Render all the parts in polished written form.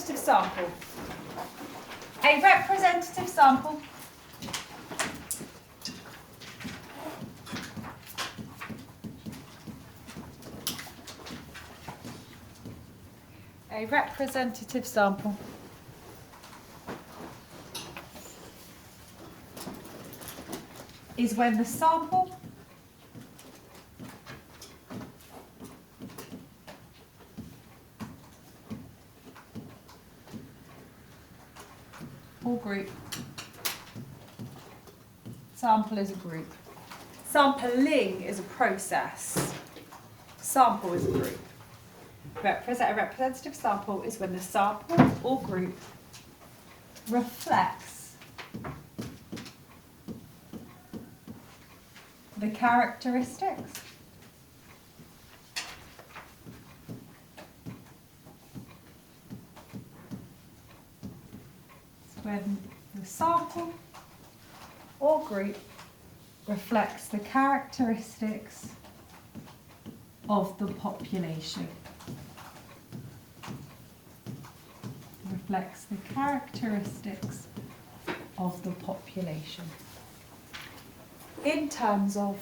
representative sample. A representative sample is when the sample or group. Sample is a group. Sampling is a process. Sample is a group. A representative sample is when the sample or group reflects the characteristics when the sample or group reflects the characteristics of the population. Reflects the characteristics of the population. In terms of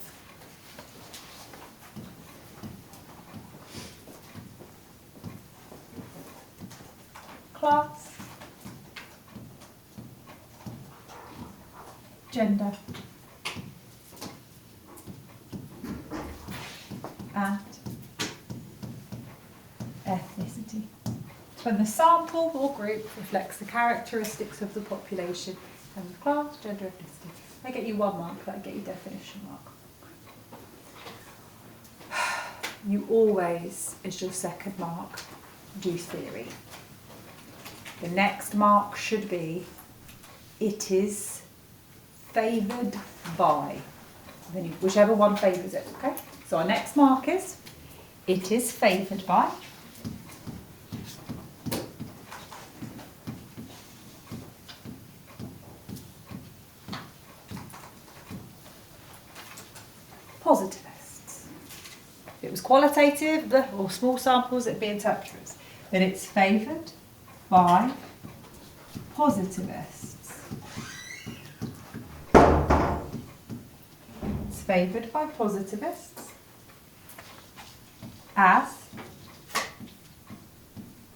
class, gender, and ethnicity. When the sample or group reflects the characteristics of the population and class, gender, ethnicity. I get you 1 mark, but I get you definition mark. You always, as your second mark, do theory. The next mark should be, it is favoured by. Then whichever one favours it, okay? So our next mark is, it is favoured by. Positivists. If it was qualitative or small samples, it'd be interpreters. Then it's favoured by positivists. It's favoured by positivists as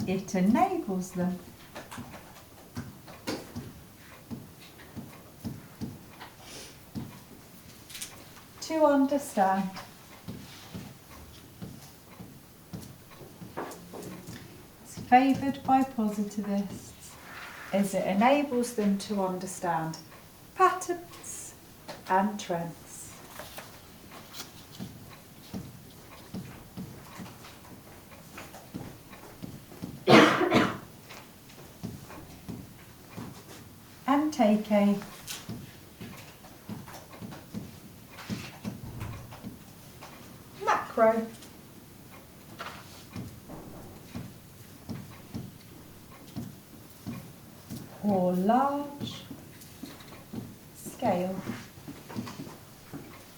it enables them to understand it's favoured by positivists as it enables them to understand patterns and trends. And take a macro or large scale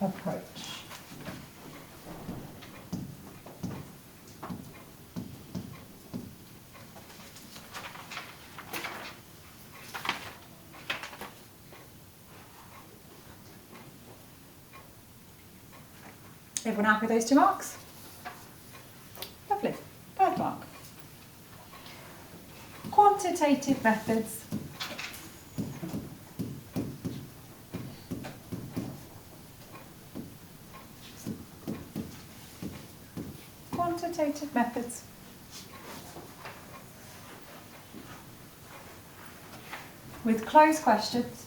approach. Everyone happy with those 2 marks? Lovely. 3rd mark. Quantitative methods. Quantitative methods. With closed questions.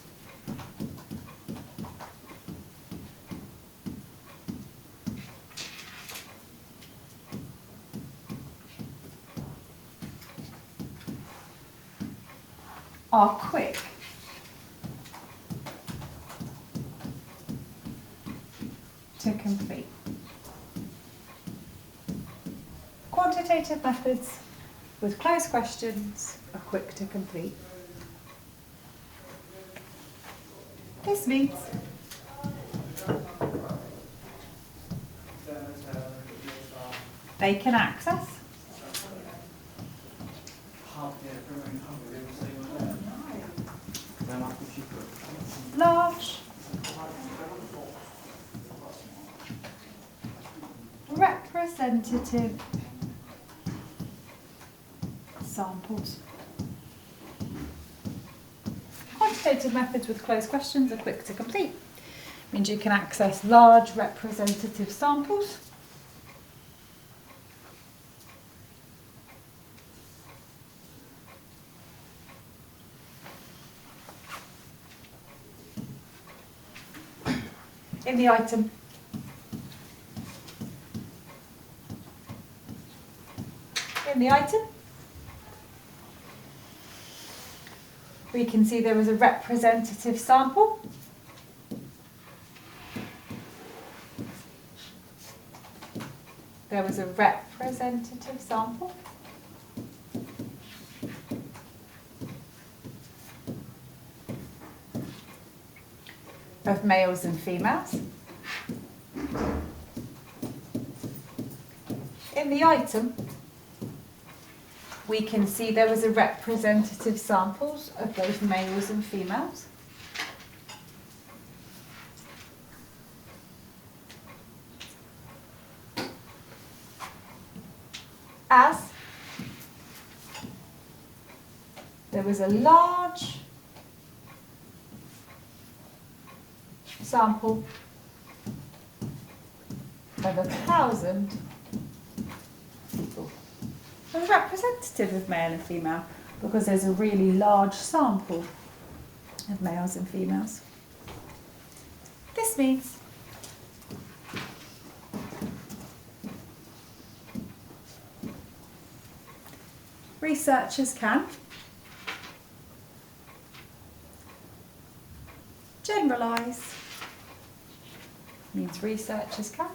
Are quick to complete. Quantitative methods with closed questions are quick to complete. This means they can access Large representative samples. Quantitative methods with closed questions are quick to complete. Means you can access large representative samples. In the item. In the item, we can see there is a representative sample. There was a representative sample. Of males and females. In the item, we can see there was a representative samples of both males and females. As there was a large sample of 1,000 people. So it's representative of male and female because there's a really large sample of males and females. This means researchers can generalise. Means researchers can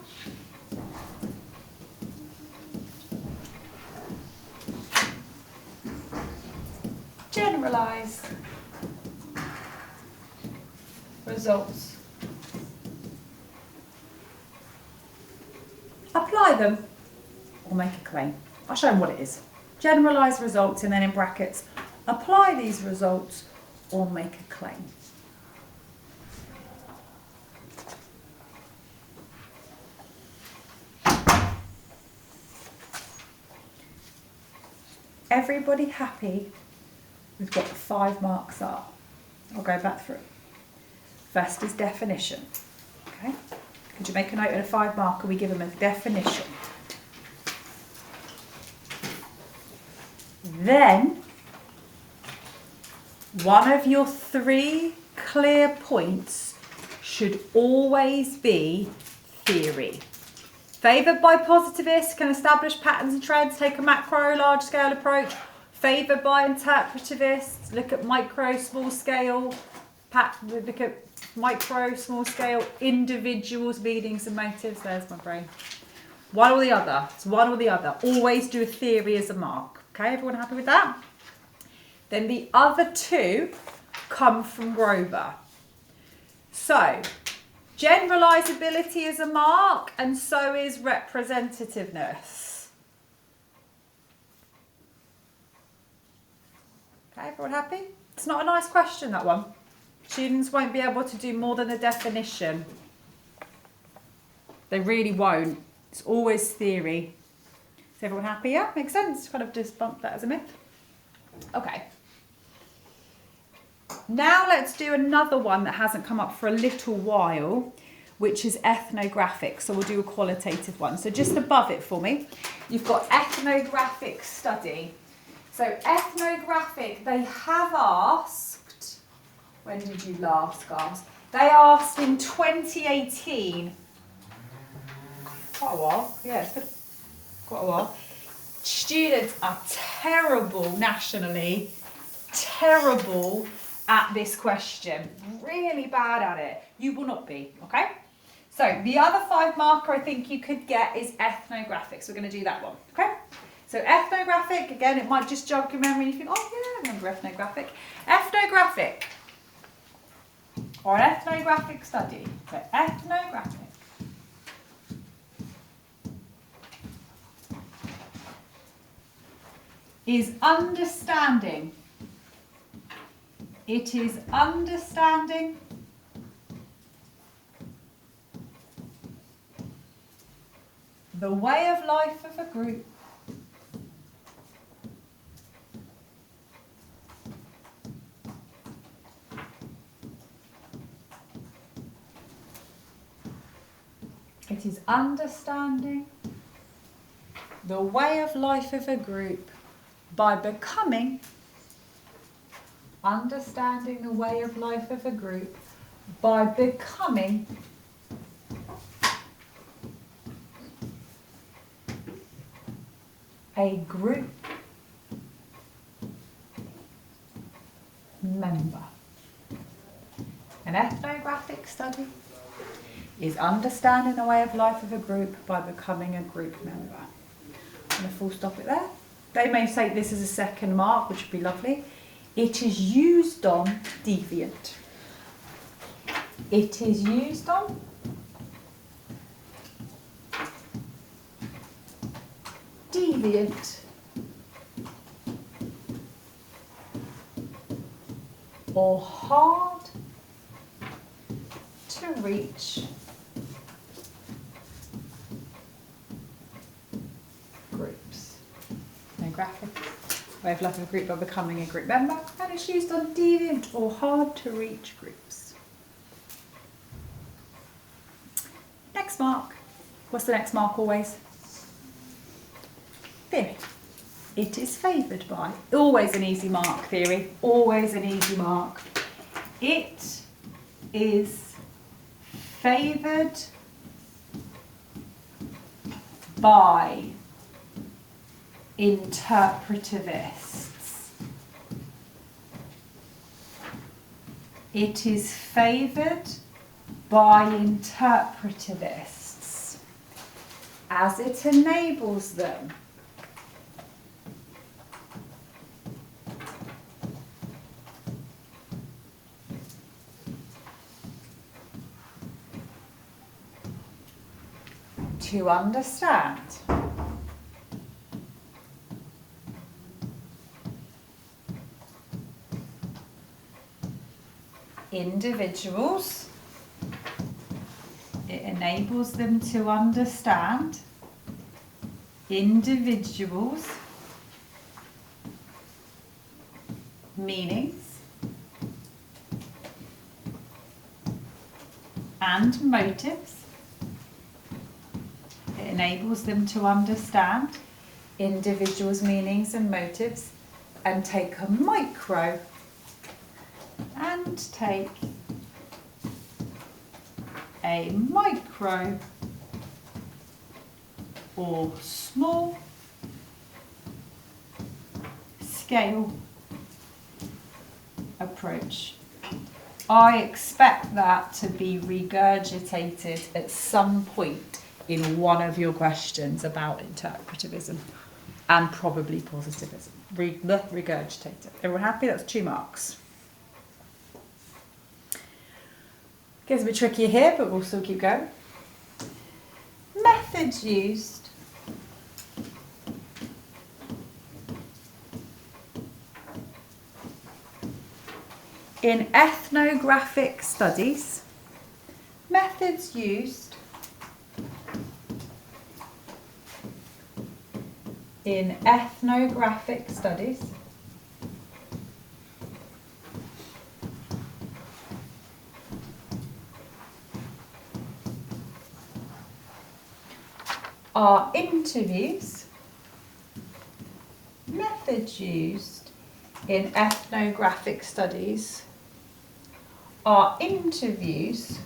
generalise results, apply them, or make a claim. I'll show them what it is. Generalise results, and then in brackets, apply these results or make a claim. Everybody happy with what the 5 marks are? I'll go back through. First is definition. Okay. Could you make a note of a 5 marker? We give them a definition. Then, one of your 3 clear points should always be theory. Favoured by positivists, can establish patterns and trends, take a macro, large scale approach. Favoured by interpretivists, look at micro, small scale, look at micro, small scale, individuals, meanings and motives. There's my brain. One or the other. It's one or the other. Always do a theory as a mark. Okay, everyone happy with that? Then the other 2 come from Grover. So, generalisability is a mark, and so is representativeness. Okay, everyone happy? It's not a nice question, that one. Students won't be able to do more than a definition. They really won't. It's always theory. Is everyone happy? Yeah, makes sense. Kind of just bump that as a myth. Okay. Now let's do another one that hasn't come up for a little while, which is ethnographic. So we'll do a qualitative one. So just above it for me, you've got ethnographic study. So ethnographic, they have asked, when did you last ask? They asked in 2018. Quite a while. Yeah, it's been quite a while. Students are terrible nationally, terrible at this question, really bad at it. You will not be, okay? So the other 5 marker I think you could get is ethnographic. So we're going to do that one, okay? So ethnographic, again, it might just jog your memory and you think, oh yeah, I remember ethnographic. Ethnographic, or an ethnographic study. So ethnographic. is understanding. It is understanding the way of life of a group. It is understanding the way of life of a group by becoming, understanding the way of life of a group by becoming a group member. An ethnographic study is understanding the way of life of a group by becoming a group member. And a full stop it there. They may say this is a second mark, which would be lovely. It is used on deviant. It is used on deviant or hard to reach groups. No graphic. Way of life of a group by becoming a group member, and it's used on deviant or hard to reach groups. Next mark. What's the next mark always? Theory. It is favoured by. Always an easy mark, theory. Always an easy mark. It is favoured by interpretivists. It is favoured by interpretivists as it enables them to understand individuals. It enables them to understand individuals' meanings and motives. It enables them to understand individuals' meanings and motives and take a micro or small scale approach. I expect that to be regurgitated at some point in one of your questions about interpretivism and probably positivism. Regurgitate it. Everyone happy? That's 2 marks. Gets a bit trickier here, but we'll still keep going. Methods used in ethnographic studies. Methods used in ethnographic studies are interviews. Methods used in ethnographic studies are interviews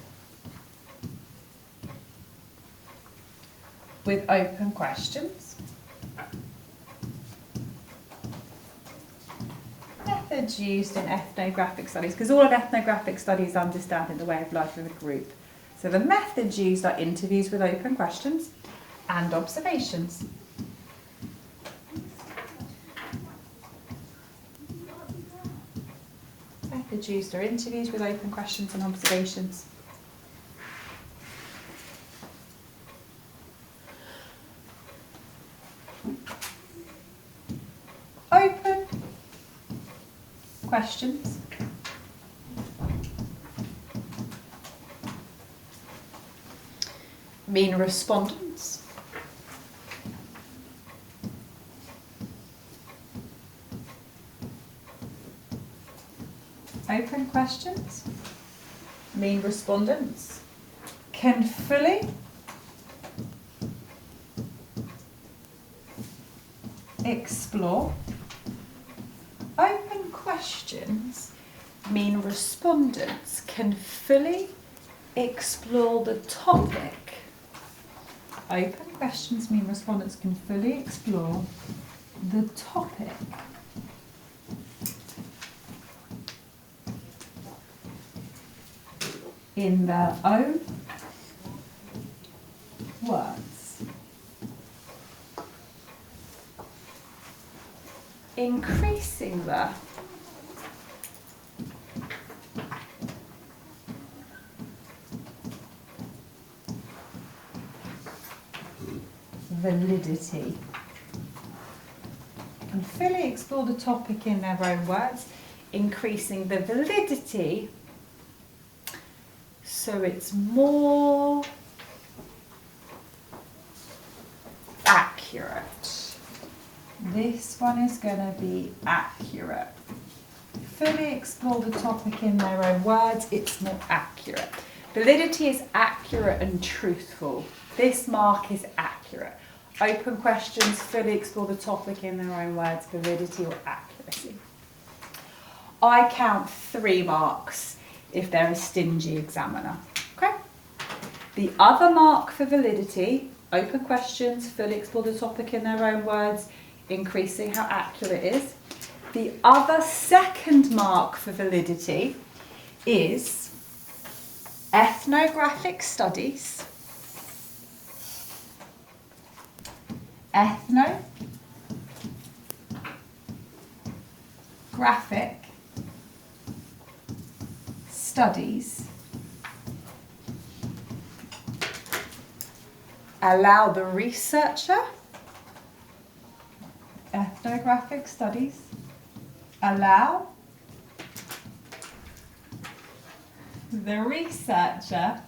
with open questions. Methods used in ethnographic studies, because all of ethnographic studies understand in the way of life of a group. So the methods used are interviews with open questions and observations. Methods used are interviews with open questions and observations. questions? Mean respondents? Open questions? Mean respondents? Can fully explore. Open questions mean respondents can fully explore the topic. Open questions mean respondents can fully explore the topic in their own words. Increasing the validity. And fully explore the topic in their own words, increasing the validity so it's more accurate. This one is going to be accurate. Fully explore the topic in their own words, it's more accurate. Validity is accurate and truthful. This mark is accurate. Open questions, fully explore the topic in their own words, validity or accuracy. I count 3 marks if they're a stingy examiner. Okay? The other mark for validity, open questions, fully explore the topic in their own words, increasing how accurate it is. The other second mark for validity is ethnographic studies, ethnographic studies allow the researcher, ethnographic studies allow the researcher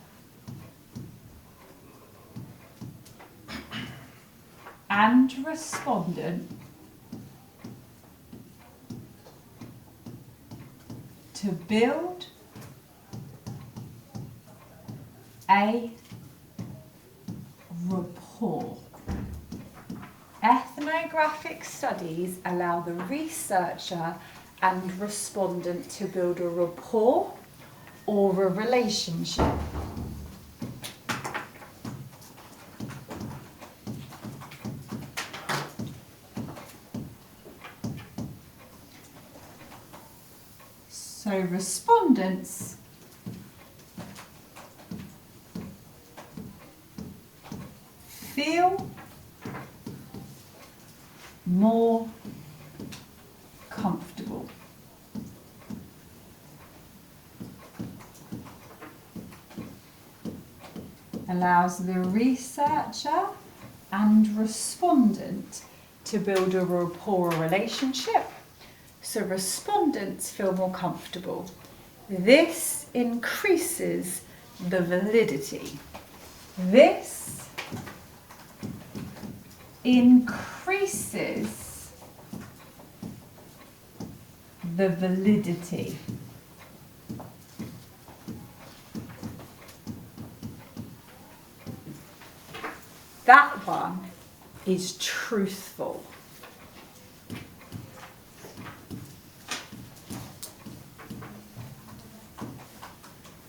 and respondent to build a rapport. Ethnographic studies allow the researcher and respondent to build a rapport or a relationship. So respondents feel more comfortable. Allows the researcher and respondent to build a rapport or relationship. So respondents feel more comfortable. This increases the validity. This increases the validity. That one is truthful.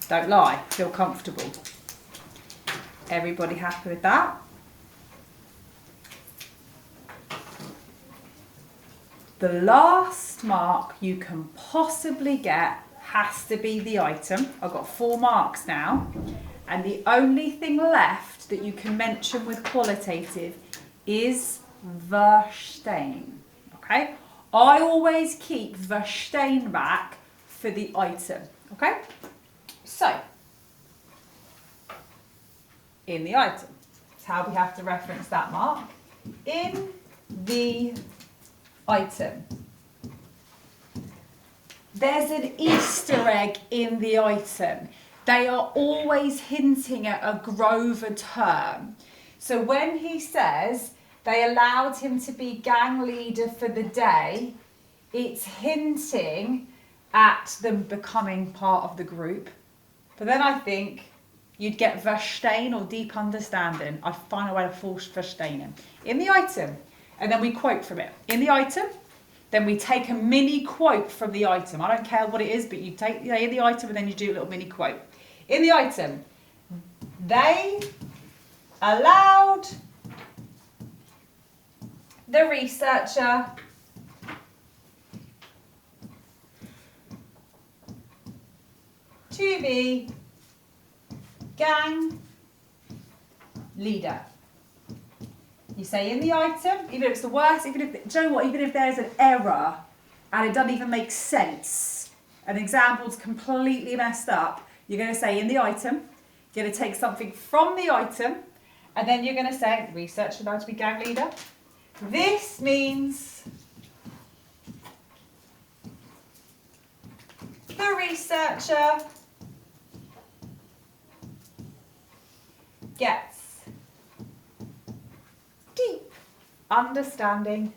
Don't lie, feel comfortable. Everybody happy with that? The last mark you can possibly get has to be the item. I've got 4 marks now. And the only thing left that you can mention with qualitative is Verstehen. Okay? I always keep Verstehen back for the item. Okay? So, in the item. That's how we have to reference that mark. In the item. there's an Easter egg in the item. They are always hinting at a Grover term. So when he says they allowed him to be gang leader for the day, it's hinting at them becoming part of the group. But then I think you'd get verstehen or deep understanding. I find a way to force verstehen in the item, and then we quote from it. In the item, then we take a mini quote from the item. I don't care what it is, but you take the item and then you do a little mini quote. In the item, they allowed the researcher to be gang leader. You say in the item, even if it's the worst, even if, do you know what, even if there's an error and it doesn't even make sense, an example's completely messed up, you're going to say in the item, you're going to take something from the item, and then you're going to say, research allowed to be gang leader. This means the researcher gets deep understanding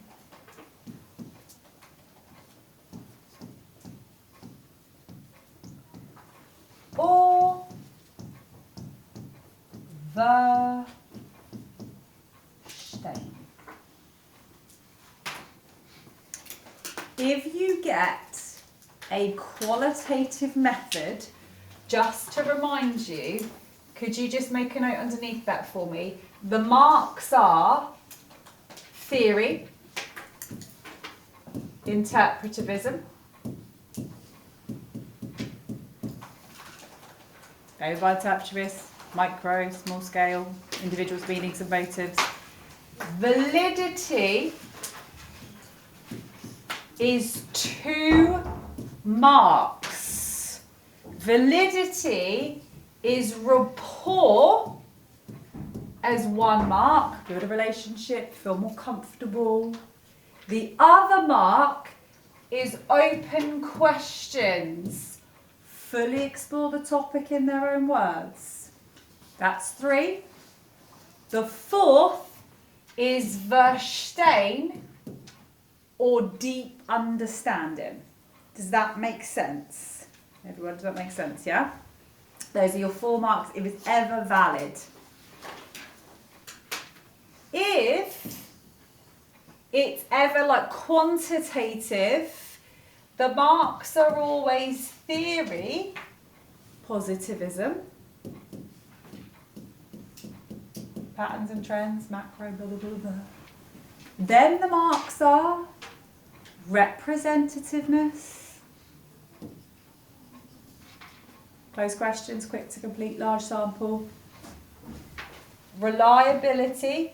or verstehen. If you get a qualitative method, just to remind you, could you just make a note underneath that for me? The marks are theory, interpretivism, over interpretivist, micro, small scale, individuals, meanings and motives. Validity is 2 marks. Validity is rapport as 1 mark. Build a relationship, feel more comfortable. The other mark is open questions. Fully explore the topic in their own words. That's 3. The 4th is verstehen or deep understanding. Does that make sense? Everyone, does that make sense, yeah? Those are your 4 marks if it's ever valid. If it's ever like quantitative, the marks are always theory, positivism, patterns and trends, macro, blah, blah, blah, blah. Then the marks are representativeness, close questions, quick to complete, large sample, reliability,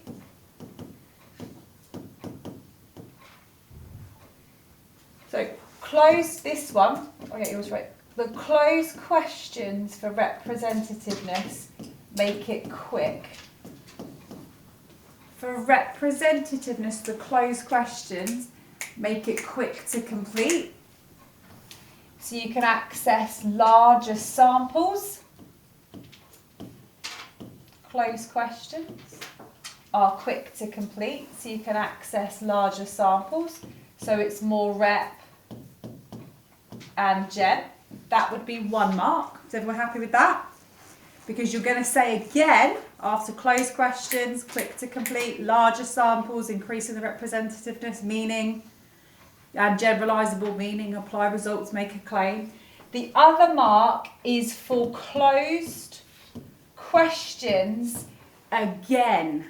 so close this one, I'll get yours right. The close questions for representativeness make it quick. For representativeness, the closed questions make it quick to complete. So you can access larger samples. Closed questions are quick to complete, so you can access larger samples. So it's more rep and gen. That would be 1 mark. Is everyone happy with that? Because you're going to say again, after closed questions, quick to complete, larger samples, increasing the representativeness, meaning, and generalisable meaning, apply results, make a claim. The other mark is for closed questions again.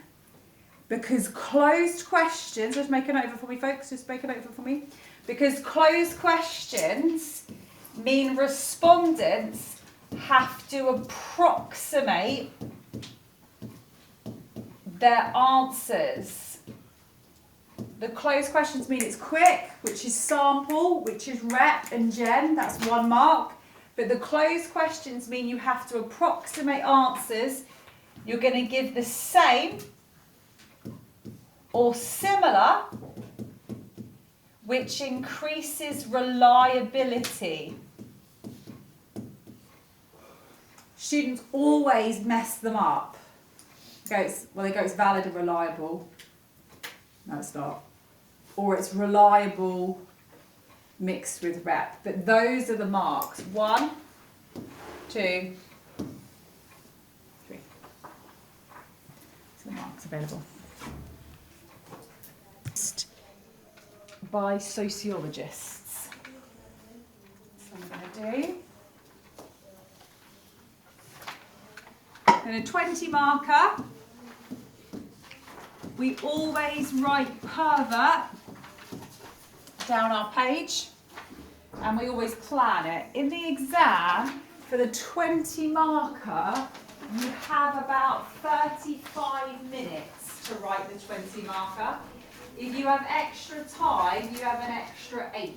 Because closed questions, just make a note of it for me, folks, just make a note of it for me. Because closed questions mean respondents have to approximate their answers. The closed questions mean it's quick, which is sample, which is rep and gen, that's 1 mark. But the closed questions mean you have to approximate answers. You're going to give the same or similar which increases reliability. Students always mess them up. They go, it's valid and reliable. No, it's not. Or it's reliable mixed with rep. But those are the marks. 1, 2, 3. So the marks available. By sociologists. So I'm going to do. And a 20 marker, we always write pervert down our page and we always plan it. In the exam, for the 20 marker, you have about 35 minutes to write the 20 marker. If you have extra time, you have an extra 8.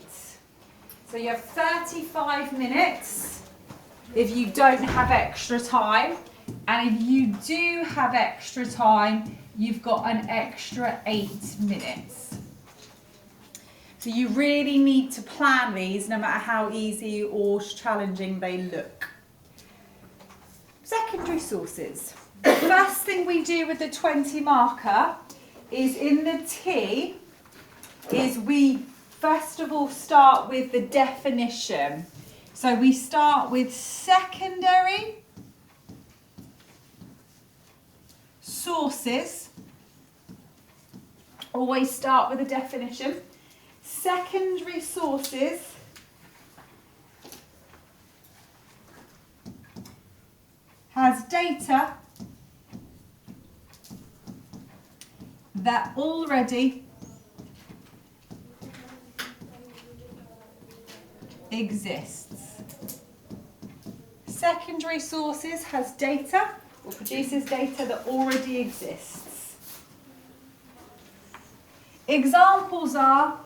So you have 35 minutes if you don't have extra time. And if you do have extra time, you've got an extra 8 minutes. So you really need to plan these no matter how easy or challenging they look. Secondary sources. The first thing we do with the 20 marker is in the T is we first of all start with the definition. So we start with secondary sources. Always start with a definition. Secondary sources has data that already exists. Secondary sources has data or produces data that already exists. Examples are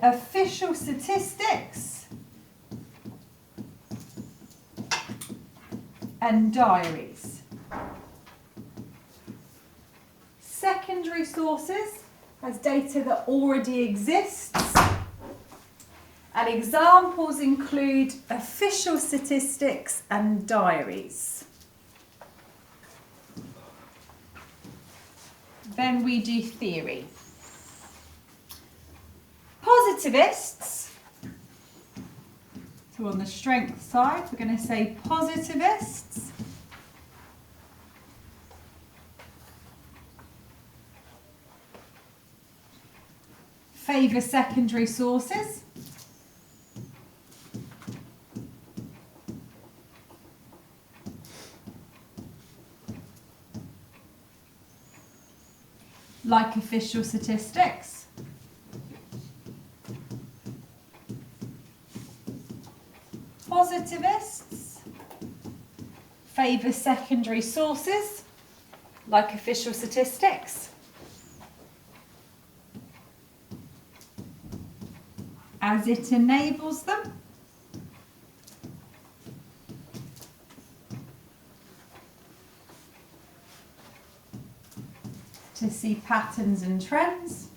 official statistics and diaries. Secondary sources has data that already exists, and examples include official statistics and diaries. Then we do theory. Positivists, so on the strength side, we're going to say positivists favour secondary sources. Like official statistics. Positivists favour secondary sources, like official statistics, as it enables them to see patterns and trends.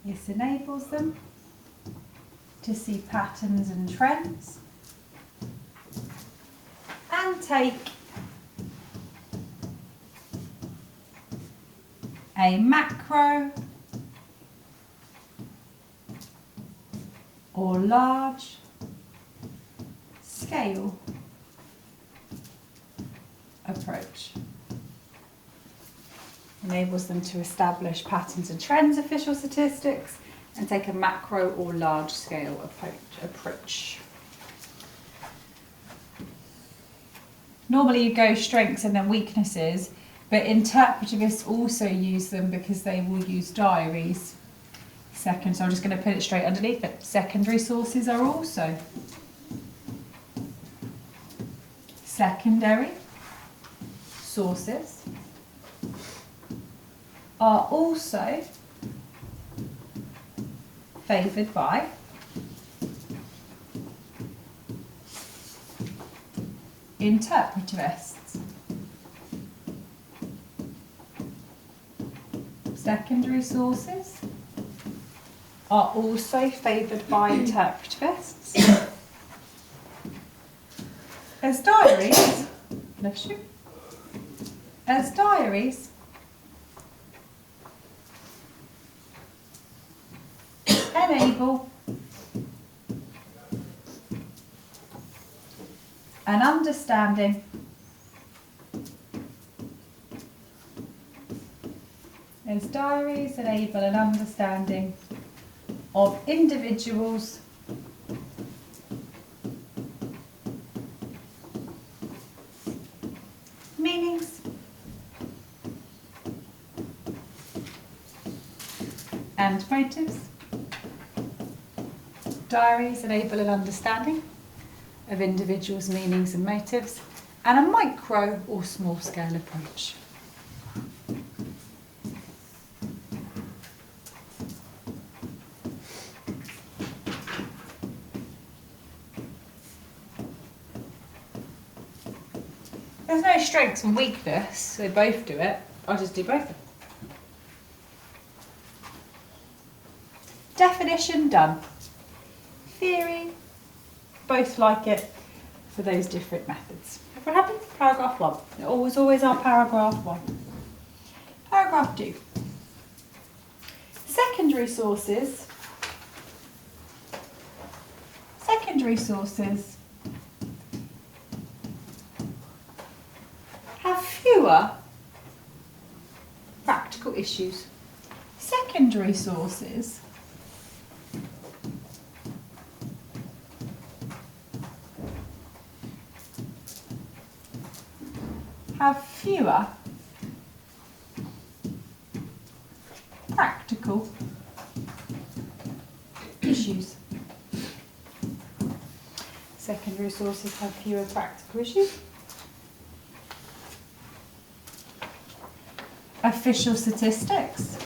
This enables them to see patterns and trends and take a macro or large scale approach. Enables them to establish patterns and trends, official statistics, and take a macro or large scale approach. Normally you go strengths and then weaknesses, but interpretivists also use them because they will use diaries. So I'm just going to put it straight underneath it. Secondary sources are also. Secondary sources are also favoured by interpretivists. Secondary sources are also favoured by interpretivists. As diaries, bless you, as diaries enable an understanding of individuals meanings and motives. Diaries enable an understanding of individuals' meanings and motives, and a micro or small scale approach. There's no strengths and weakness, they both do it, I just do both. Definition done. Theory, both like it for those different methods. Everyone happy? Paragraph 1. It always our paragraph 1. Paragraph 2. Secondary sources. Have fewer practical issues. Secondary sources have fewer practical issues. Secondary sources have fewer practical issues. Official statistics.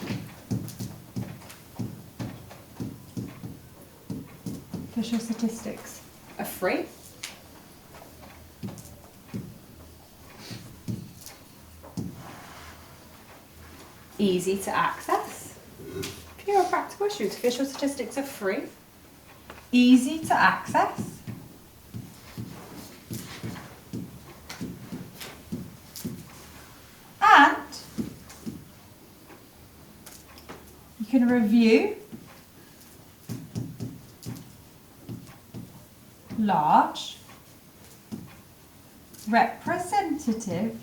Official statistics are free. Easy to access. Fewer practical issues. Official statistics are free. Easy to access. And you can review large, representative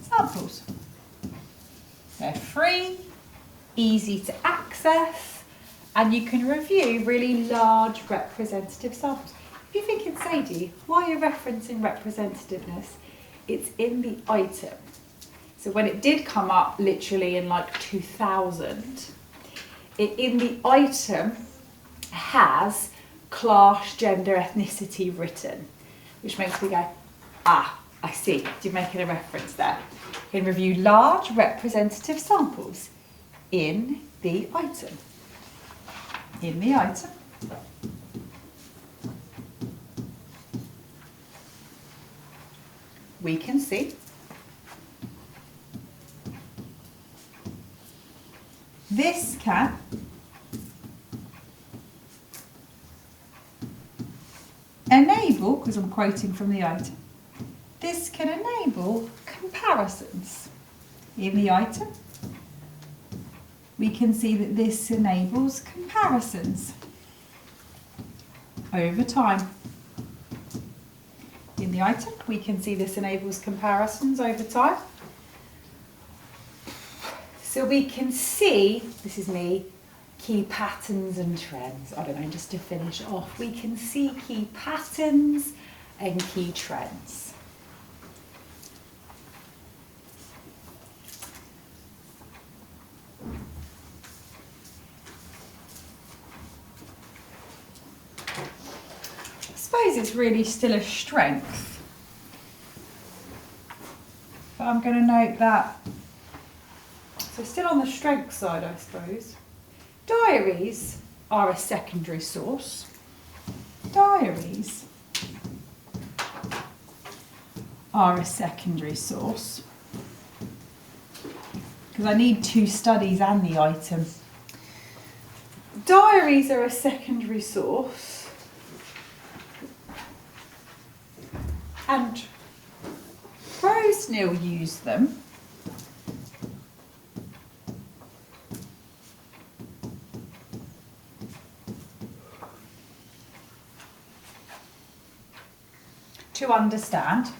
samples. They're free, easy to access, and you can review really large representative samples. If you're thinking, Sadie, why are you referencing representativeness? It's in the item. So when it did come up literally in like 2000, it in the item has class, gender, ethnicity written, which makes me go, ah, I see, you're making a reference there. In review large representative samples in the item. In the item. We can see this can enable, because I'm quoting from the item, this can enable comparisons. In the item, we can see that this enables comparisons over time. In the item, we can see this enables comparisons over time. So we can see, this is me, key patterns and trends. I don't know, just to finish off, we can see key patterns and key trends. I suppose it's really still a strength, but I'm going to note that, so still on the strength side, I suppose, diaries are a secondary source. Diaries are a secondary source. because I need 2 studies and the item. Diaries are a secondary source, and Roseneal used them to understand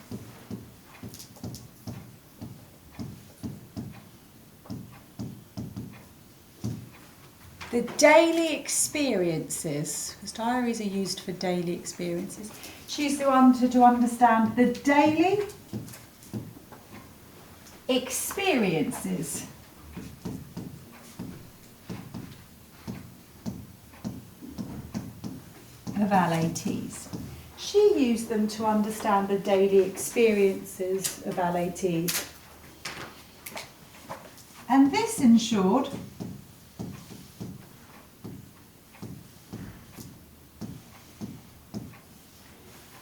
the daily experiences, because diaries are used for daily experiences. She's the one to understand the daily experiences of LATs. She used them to understand the daily experiences of LATs. And this ensured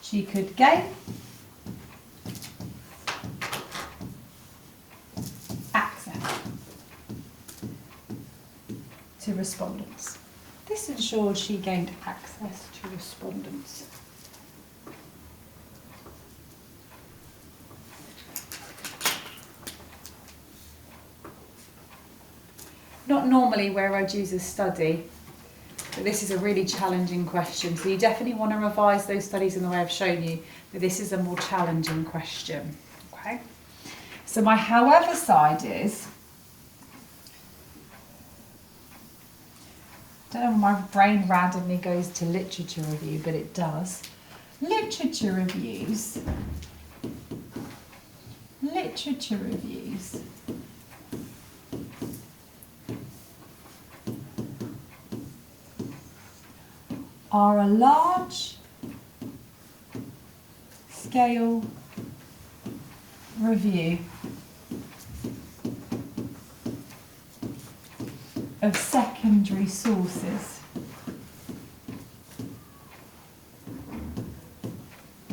she could gain access to respondents. This ensured she gained access to respondents. Not normally where I'd use a study, but this is a really challenging question. So you definitely want to revise those studies in the way I've shown you, but this is a more challenging question. Okay. So my however side is, I don't know why my brain randomly goes to literature review, but it does. Literature reviews are a large scale review of secondary sources.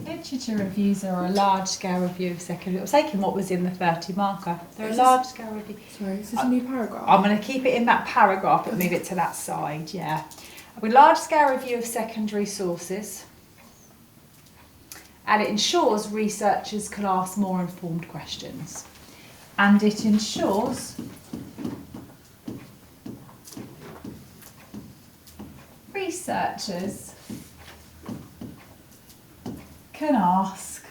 Literature reviews are a large scale review of secondary. I was taking what was in the 30 marker. They're a large scale review. Sorry, is this a new paragraph? I'm going to keep it in that paragraph but move it to that side, yeah. A large scale review of secondary sources, and it ensures researchers can ask more informed questions, and it ensures researchers can ask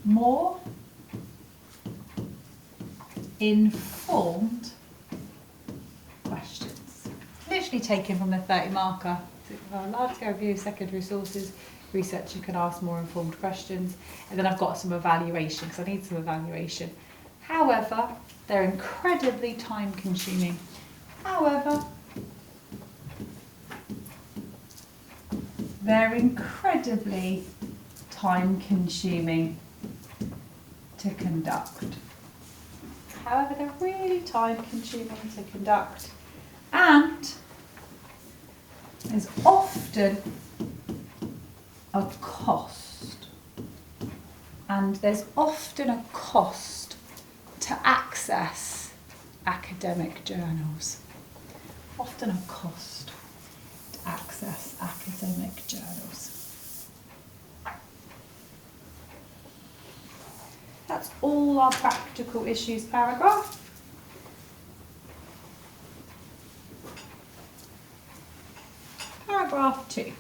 more informed questions. Literally taken from the 30 marker. A large scale review of secondary sources, researcher can ask more informed questions, and then I've got some evaluation because I need some evaluation. However, they're incredibly time consuming. However, they're incredibly time consuming to conduct. However, they're really time consuming to conduct, and there's often a cost. And there's often a cost to access academic journals. Often a cost to access academic journals. That's all our practical issues paragraph. Paragraph 2,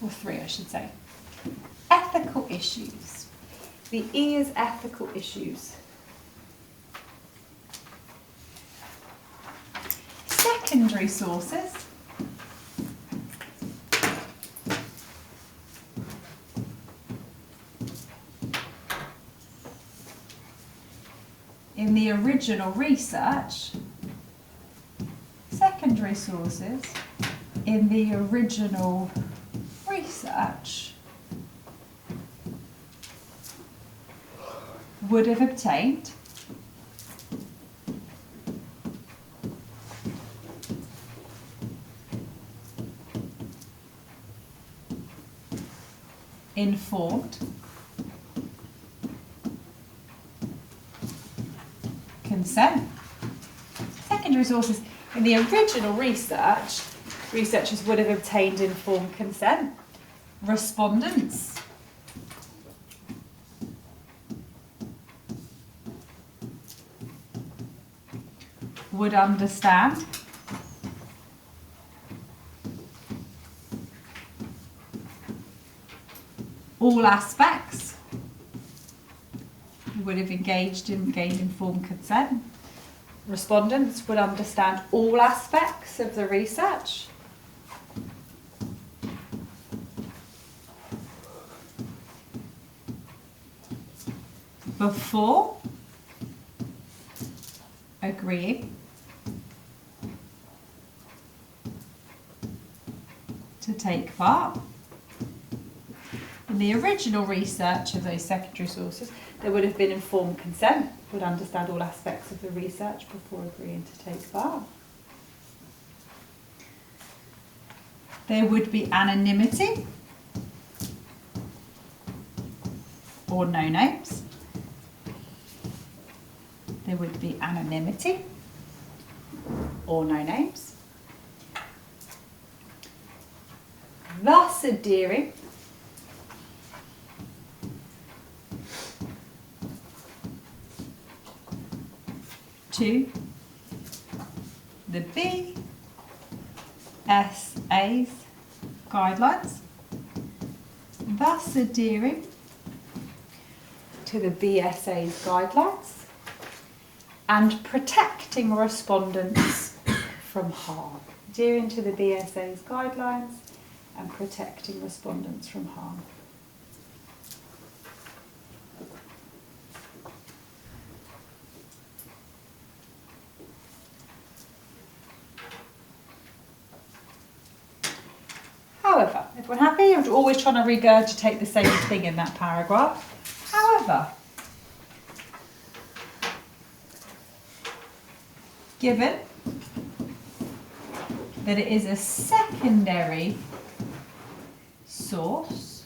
or 3 I should say. Ethical issues. The E is ethical issues. Secondary sources. In the original research, secondary sources in the original research would have obtained informed consent. Secondary sources. In the original research, researchers would have obtained informed consent. Respondents would understand all aspects. Would have engaged in gained informed consent. Respondents would understand all aspects of the research. Before agreeing to take part. In the original research of those secondary sources, there would have been informed consent, would understand all aspects of the research before agreeing to take part. There would be anonymity or no names. There would be anonymity or no names. Thus adhering to the BSA's guidelines. Thus adhering to the BSA's guidelines and protecting respondents from harm. Adhering to the BSA's guidelines and protecting respondents from harm. However, if we're happy, I'm always trying to regurgitate the same thing in that paragraph. However, given that it is a secondary source,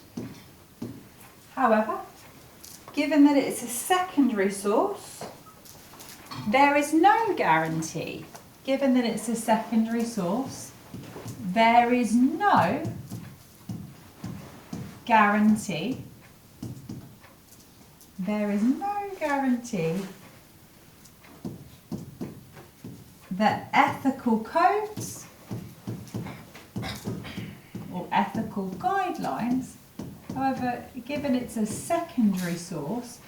there is no guarantee. Given that it's a secondary source, there is no guarantee. There is no guarantee that ethical codes or ethical guidelines, however, given it's a secondary source,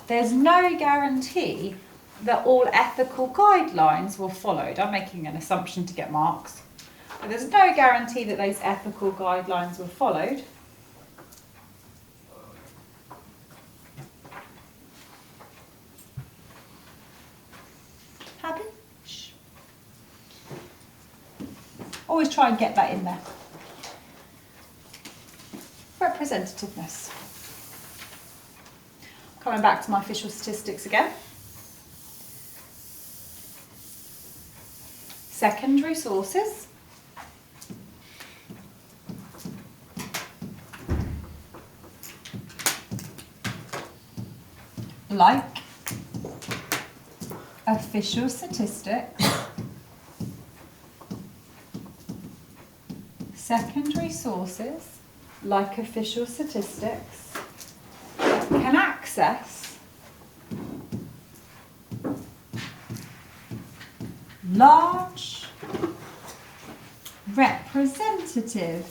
there's no guarantee that all ethical guidelines were followed. I'm making an assumption to get marks. But there's no guarantee that those ethical guidelines were followed. Happy? Shh. Always try and get that in there. Representativeness. Coming back to my official statistics again. Secondary sources. Like official statistics, secondary sources, like official statistics, can access large representative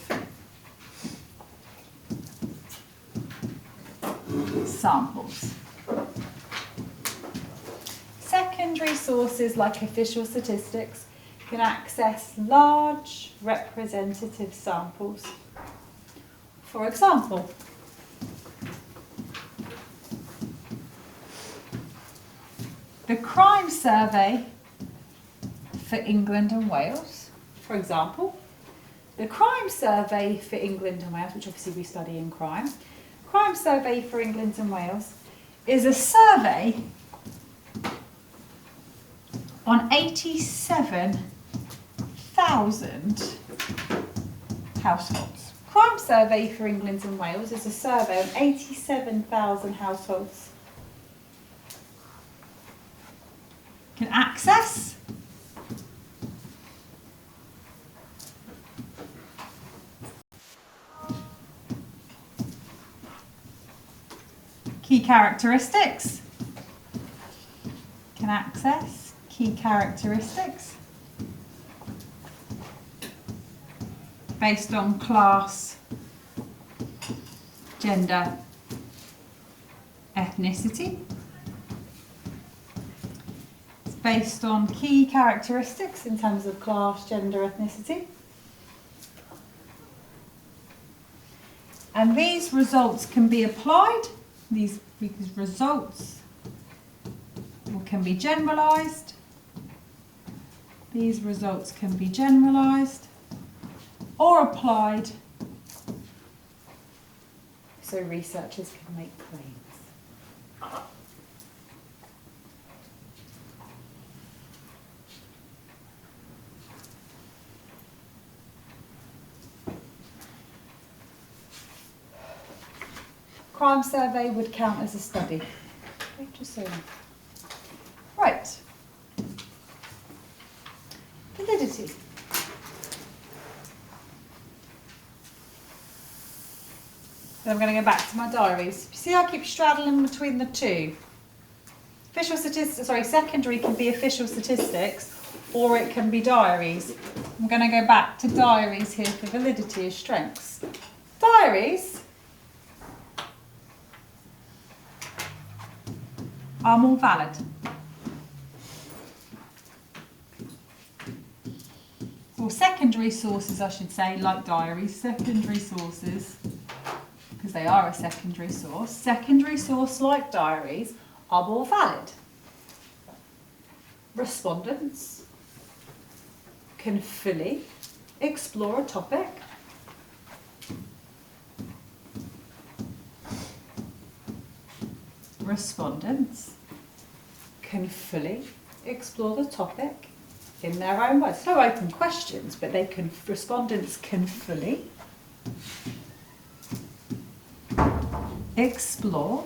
samples. Secondary sources like official statistics can access large representative samples. For example, the crime survey for England and Wales, for example, the crime survey for England and Wales, which obviously we study in crime survey for England and Wales is a survey on 87,000 households. Crime survey for England and Wales is a survey on 87,000 households. can access. Key characteristics. Can access key characteristics based on class, gender, ethnicity. It's based on key characteristics in terms of class, gender, ethnicity. And these results can be applied, these results can be generalised. These results can be generalised or applied, so researchers can make claims. Crime survey would count as a study. Okay, just so. Right. Validity. Then I'm going to go back to my diaries. You see, I keep straddling between the two. Official statistics, sorry, secondary can be official statistics or it can be diaries. I'm going to go back to diaries here for validity as strengths. Diaries are more valid. Or secondary sources, I should say, like diaries, secondary sources, because they are a secondary source like diaries are more valid. Respondents can fully explore a topic. Respondents can fully explore the topic in their own words. No open questions, but respondents can fully explore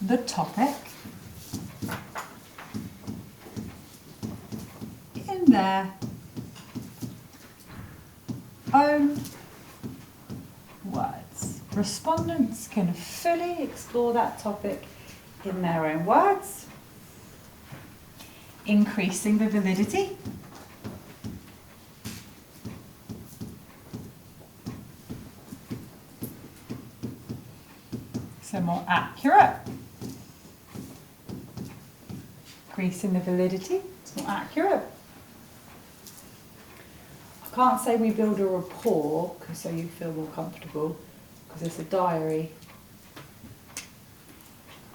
the topic in their own words. Respondents can fully explore that topic in their own words, increasing the validity. So more accurate. Increasing the validity, it's more accurate. I can't say we build a rapport so you feel more comfortable because it's a diary.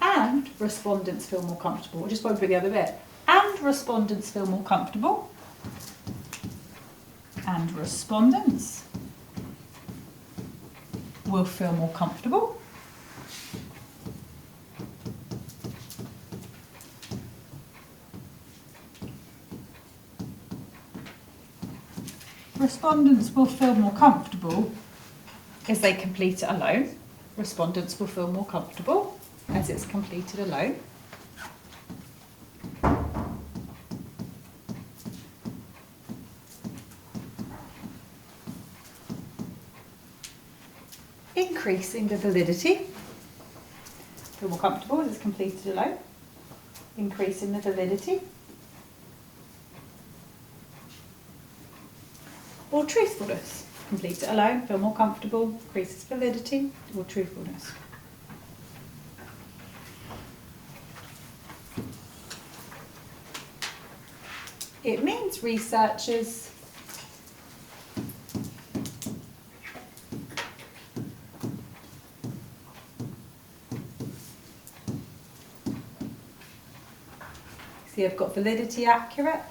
And respondents feel more comfortable. I just won't put the other bit. And respondents feel more comfortable. And respondents will feel more comfortable. Respondents will feel more comfortable as they complete it alone. Respondents will feel more comfortable as it's completed alone. Increasing the validity. Feel more comfortable as it's completed alone. Increasing the validity. Or truthfulness. Complete it alone, feel more comfortable, increases validity, or truthfulness. It means researchers see, I've got validity accurate,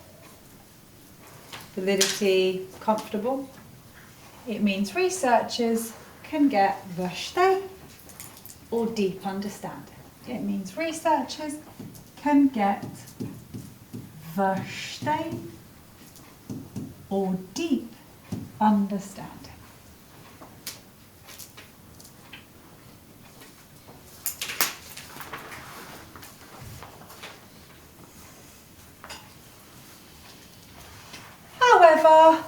validity comfortable. It means researchers can get verstehen or deep understanding. It means researchers can get verstehen or deep understanding. I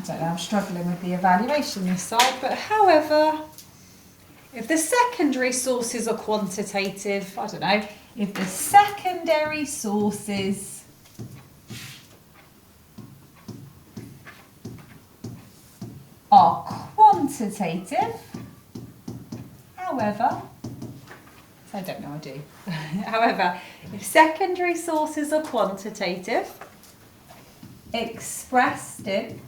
don't know, I'm struggling with the evaluation this side, but however, if the secondary sources are quantitative, I don't know, if the secondary sources are quantitative, however, I don't know, I do. However, if secondary sources are quantitative, expressed in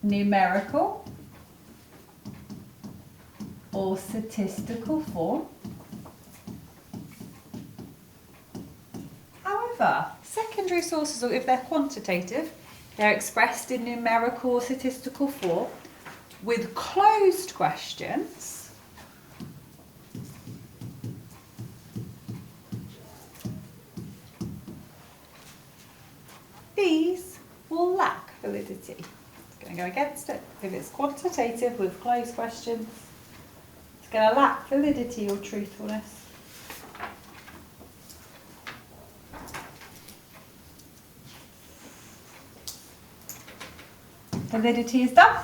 numerical or statistical form. However, secondary sources, if they're quantitative, they're expressed in numerical or statistical form with closed questions. These will lack validity. It's going to go against it. If it's quantitative with closed questions, it's going to lack validity or truthfulness. Validity is done.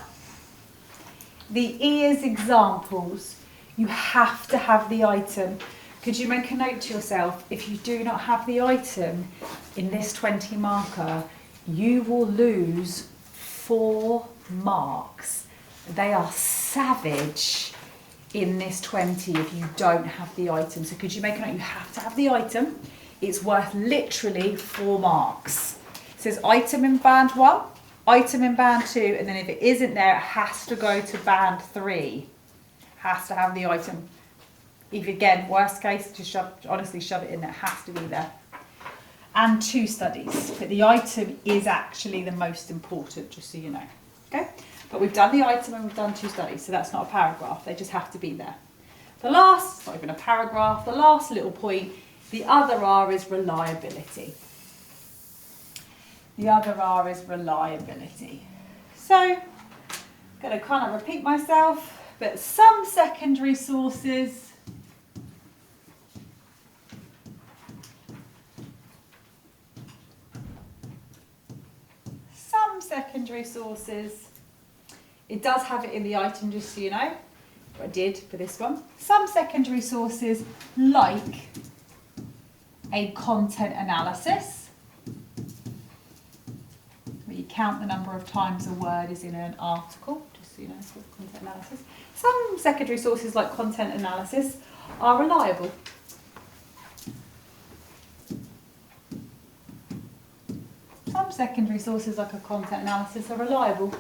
The EARS examples, you have to have the item. Could you make a note to yourself, if you do not have the item in this 20 marker, you will lose 4 marks. They are savage in this 20 if you don't have the item. So could you make a note, you have to have the item. It's worth literally 4 marks. It says item in band 1. Item in band 2, and then if it isn't there, it has to go to band 3. Has to have the item. If again, worst case, just honestly shove it in there. It has to be there. And 2 studies, but the item is actually the most important, just so you know. Okay, but we've done the item and we've done 2 studies, so that's not a paragraph. They just have to be there. The last, not even a paragraph. The last little point, the other R is reliability. The other R is reliability. So, I'm going to kind of repeat myself, but some secondary sources it does have it in the item, just so you know. I did for this one. Some secondary sources, like a content analysis, where you count the number of times a word is in an article, just so you know, it's called content analysis. Some secondary sources, like content analysis, are reliable. Some secondary sources, like a content analysis, are reliable.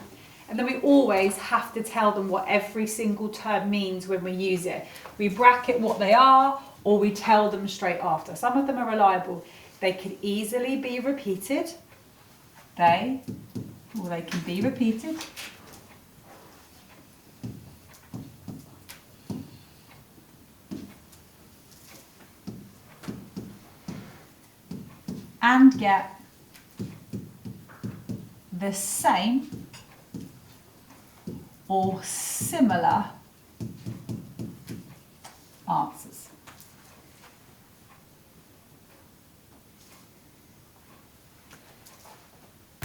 And then we always have to tell them what every single term means when we use it. We bracket what they are, or we tell them straight after. Some of them are reliable. They can easily be repeated. They can be repeated. And get the same or similar answers.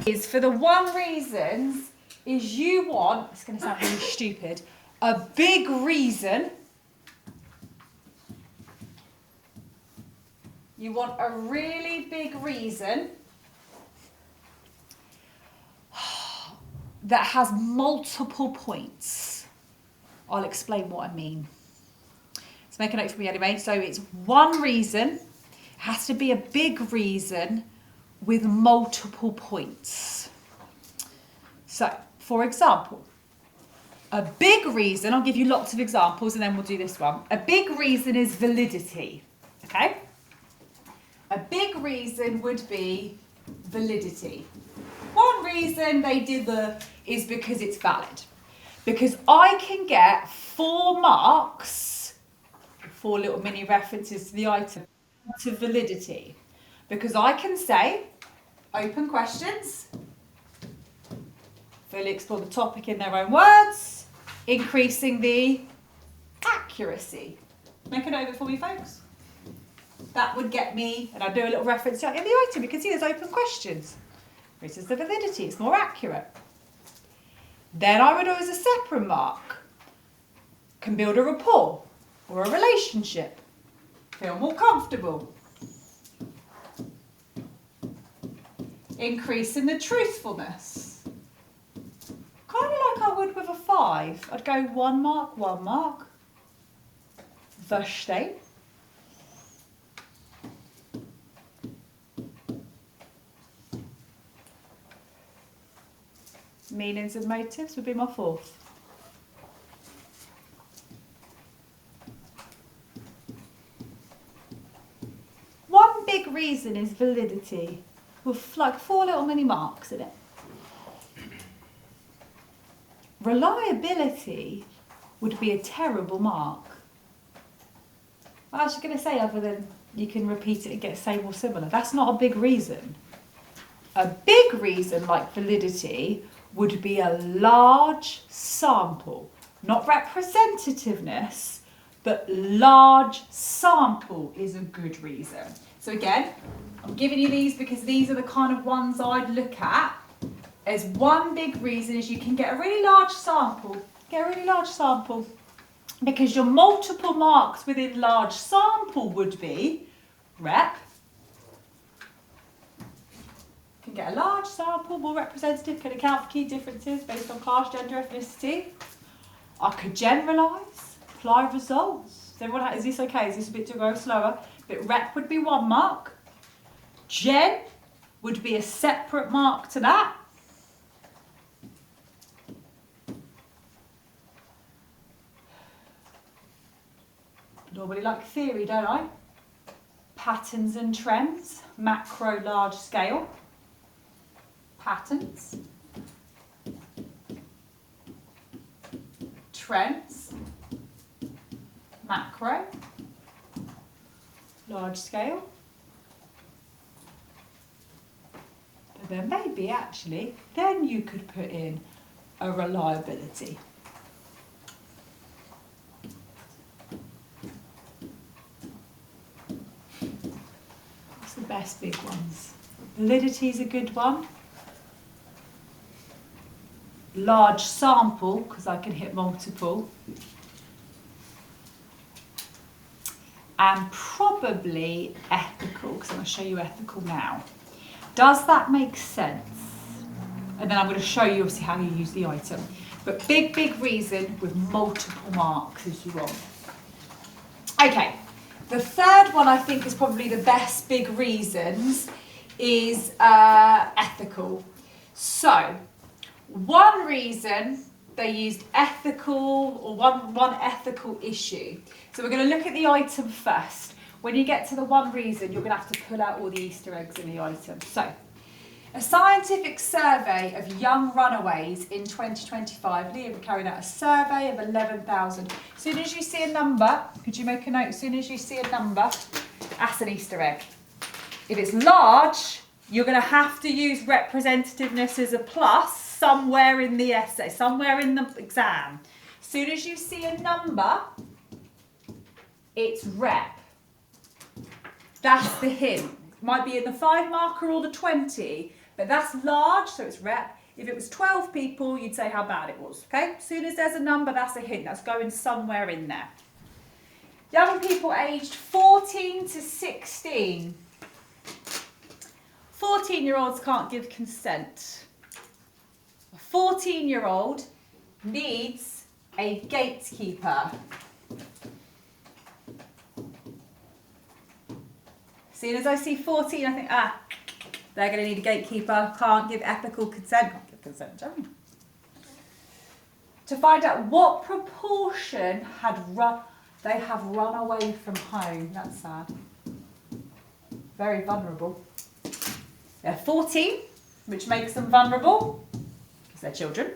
Is for the one reasons is you want, it's going to sound really stupid, a big reason. You want a really big reason that has multiple points. I'll explain what I mean. So make a note for me anyway. So it's one reason, it has to be a big reason with multiple points. So, for example, a big reason, I'll give you lots of examples and then we'll do this one. A big reason is validity, okay? A big reason would be validity. One reason they did is because it's valid. Because I can get 4 marks, 4 little mini references to the item, to validity. Because I can say, open questions, fully explore the topic in their own words, increasing the accuracy. Make a note of it for me, folks. That would get me, and I'll do a little reference in the item. You can see there's open questions. This is the validity, it's more accurate. Then I would do as a separate mark. Can build a rapport or a relationship. Feel more comfortable. Increase in the truthfulness. Kind of like I would with a 5. I'd go 1 mark, 1 mark. Verstehen. Meanings and motives would be my 4th. One big reason is validity, with like 4 little mini marks in it. Reliability would be a terrible mark. I was going to say, other than you can repeat it and get same or similar. That's not a big reason. A big reason, like validity, would be a large sample. Not representativeness, but large sample is a good reason. So again, I'm giving you these because these are the kind of ones I'd look at as one big reason is you can get a really large sample. Because your multiple marks within large sample would be rep. Can get a large sample, more representative, can account for key differences based on class, gender, ethnicity. I could generalise, apply results. Is this okay? Is this a bit to go slower? But rep would be 1 mark. Gen would be a separate mark to that. Normally like theory, don't I? Patterns and trends, macro, large scale. Patterns. Trends. Macro. Large scale. But then maybe actually, then you could put in a reliability. What's the best big ones? Validity is a good one. Large sample, because I can hit multiple. And probably ethical, because I'm going to show you ethical now. Does that make sense? And then I'm going to show you obviously how you use the item. But big reason with multiple marks as you want. Okay, the third one I think is probably the best big reasons is ethical. So, one reason they used ethical or one ethical issue. So we're going to look at the item first. When you get to the one reason, you're going to have to pull out all the Easter eggs in the item. So, a scientific survey of young runaways in 2025. Liam carried out a survey of 11,000. As soon as you see a number, could you make a note? As soon as you see a number, that's an Easter egg. If it's large, you're going to have to use representativeness as a plus somewhere in the essay, somewhere in the exam. As soon as you see a number, it's rep. That's the hint. It might be in the 5 marker or the 20, but that's large, so it's rep. If it was 12 people, you'd say how bad it was, okay? As soon as there's a number, that's a hint. That's going somewhere in there. Young people aged 14 to 16. 14-year-olds can't give consent. A 14-year-old needs a gatekeeper. As soon as I see 14, I think, they're going to need a gatekeeper. Can't give ethical consent. Can't give consent, don't you? To find out what proportion they have run away from home. That's sad. Very vulnerable. They're 14, which makes them vulnerable, because they're children.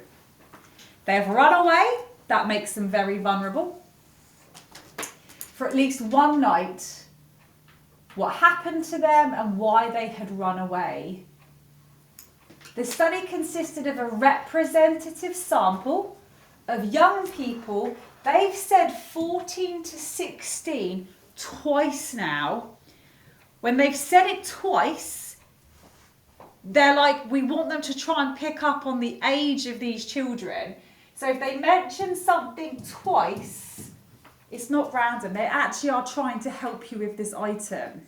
They have run away. That makes them very vulnerable. For at least one night, what happened to them and why they had run away. The study consisted of a representative sample of young people. They've said 14 to 16 twice now. When they've said it twice, they're like, we want them to try and pick up on the age of these children. So if they mention something twice, it's not random. They actually are trying to help you with this item.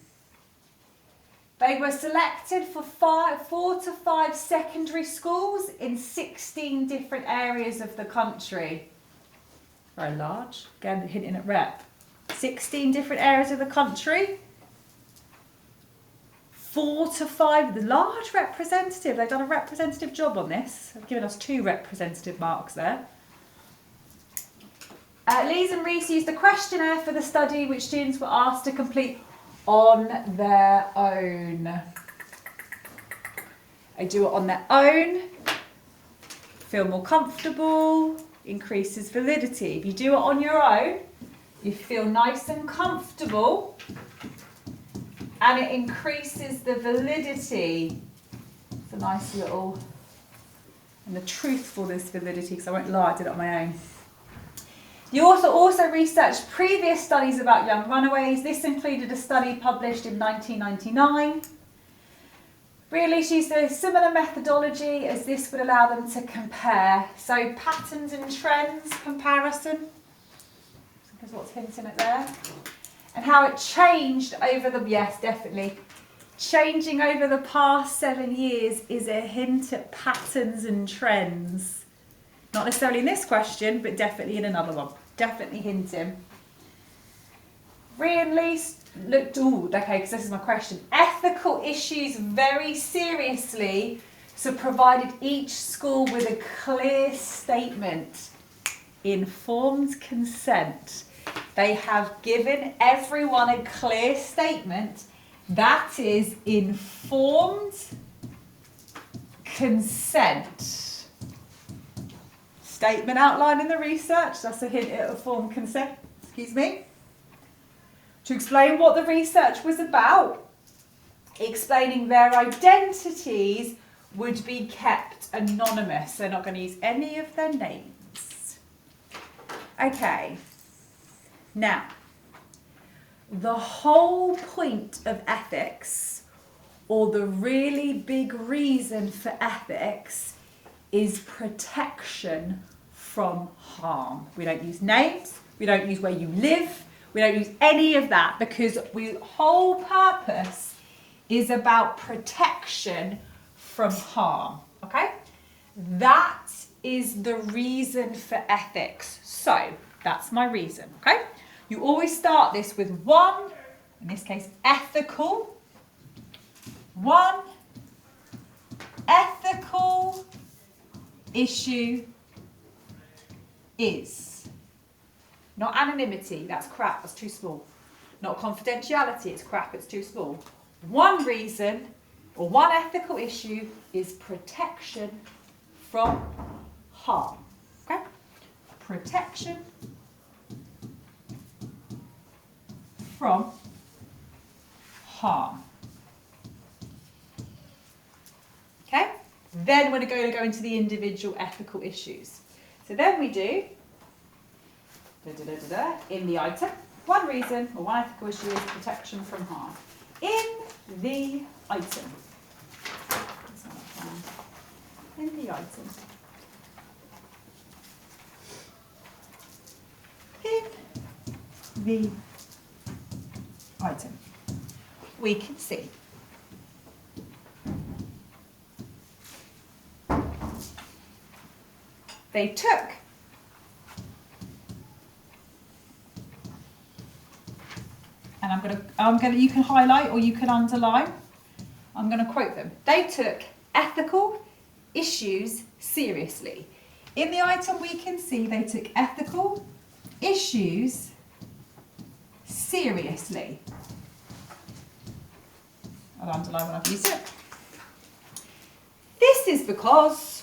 They were selected for 4 to 5 secondary schools in 16 different areas of the country. Very large. Again, hinting at rep. 16 different areas of the country. 4 to 5, the large representative. They've done a representative job on this. They've given us 2 representative marks there. Lees and Rees used a questionnaire for the study which students were asked to complete on their own. They do it on their own, feel more comfortable, increases validity. If you do it on your own, you feel nice and comfortable, and it increases the validity. It's a nice little, and the truthfulness validity, because I won't lie, I did it on my own. The author also researched previous studies about young runaways. This included a study published in 1999. Really, she used a similar methodology as this would allow them to compare. So patterns and trends comparison. That's what's hinting at there. And how it changed over the, yes, definitely. Changing over the past 7 years is a hint at patterns and trends. Not necessarily in this question, but definitely in another one. Definitely hinting. Rhea and Lees looked, okay, because this is my question. Ethical issues very seriously, so provided each school with a clear statement. Informed consent. They have given everyone a clear statement. That is informed consent. Statement outlining the research, that's a hint at informed consent, excuse me. To explain what the research was about, explaining their identities would be kept anonymous. They're not going to use any of their names. Okay, now, the whole point of ethics, or the really big reason for ethics, is protection from harm. We don't use names, we don't use where you live, we don't use any of that, because the whole purpose is about protection from harm, okay? That is the reason for ethics. So, that's my reason, okay? You always start this with one, in this case, ethical. One ethical issue is. Not anonymity, that's crap, that's too small. Not confidentiality, it's crap, it's too small. One reason, or one ethical issue, is protection from harm. Okay? Protection from harm. Okay? Then we're going to go into the individual ethical issues. So then we do, in the item, one reason or one ethical issue is protection from harm. In the item. In the item. In the item. We can see. They took and you can highlight or you can underline. I'm going to quote them. They took ethical issues seriously. In the item we can see they took ethical issues seriously. I'll underline when I've used it. This is because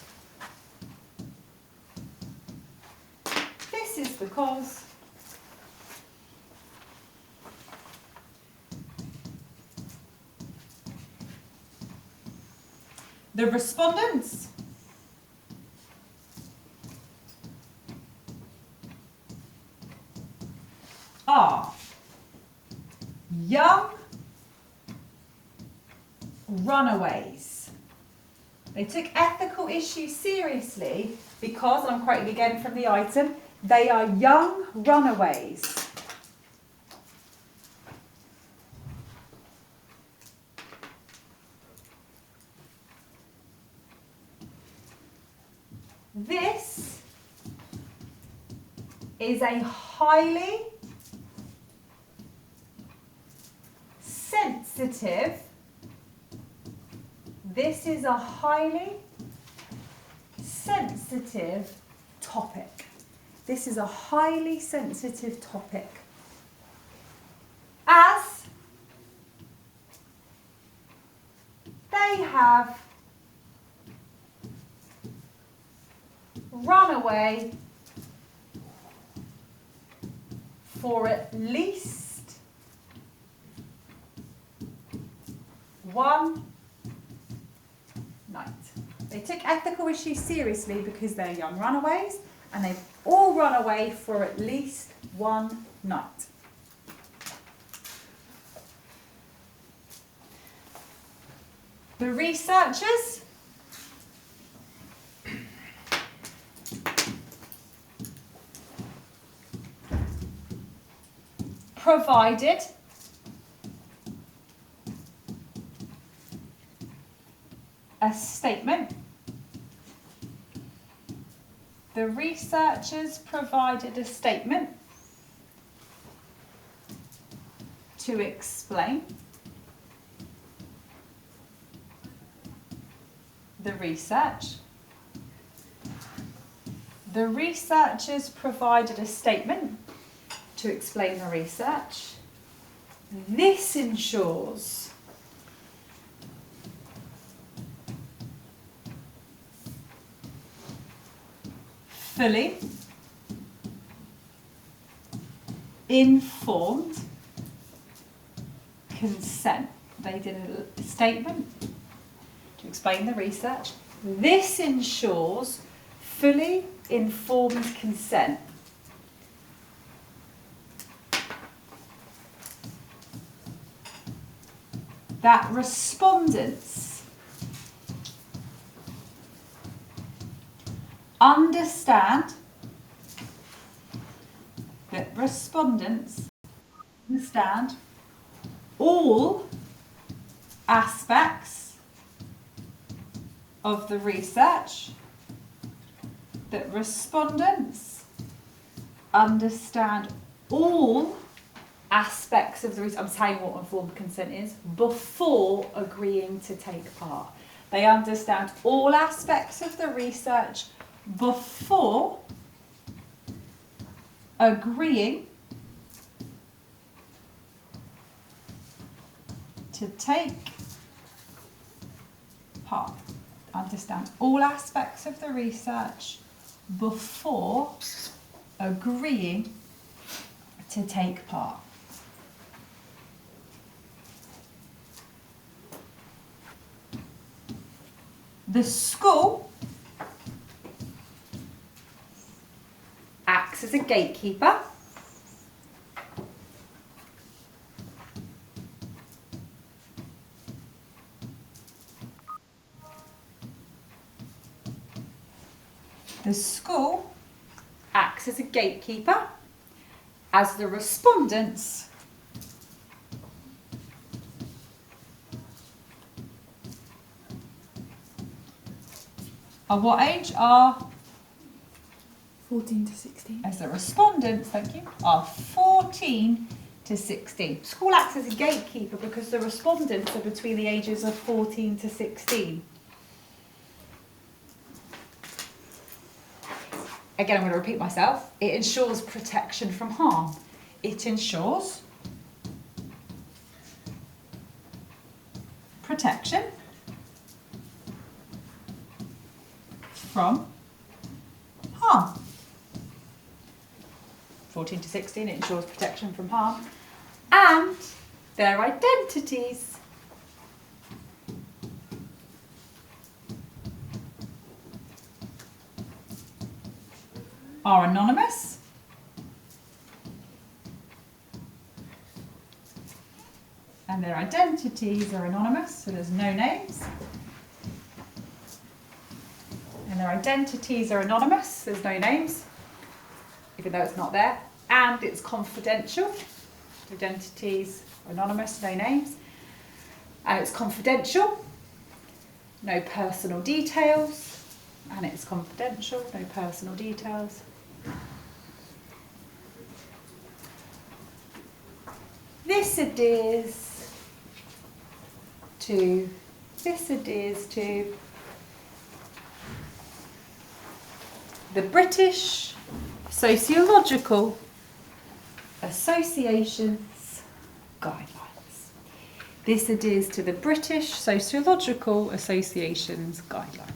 the respondents are young runaways. They took ethical issues seriously because, and I'm quoting again from the item, they are young runaways. This is a highly sensitive, topic. This is a highly sensitive topic. As they have run away for at least one night. They took ethical issues seriously because they're young runaways, and they've all run away for at least one night. The researchers provided a statement. The researchers provided a statement to explain the research. The researchers provided a statement to explain the research. This ensures fully informed consent. They did a statement to explain the research. This ensures fully informed consent. That respondents understand all aspects of the research, that respondents understand all aspects of the research. I'm telling you what informed consent is before agreeing to take part. They understand all aspects of the research before agreeing to take part. Understand all aspects of the research before agreeing to take part. The school acts as a gatekeeper. The school acts as a gatekeeper as the respondents are what age? Are 14 to 16. As the respondents, thank you, are 14 to 16. School acts as a gatekeeper because the respondents are between the ages of 14 to 16. Again, I'm going to repeat myself. It ensures protection from harm. It ensures protection from harm. 14 to 16, it ensures protection from harm. And their identities are anonymous and their identities are anonymous, so there's no names. And their identities are anonymous, there's no names, even though it's not there. And it's confidential. Identities are anonymous, no names. And it's confidential, no personal details. And it's confidential, no personal details. This adheres to the British Sociological Association's guidelines. This adheres to the British Sociological Association's guidelines.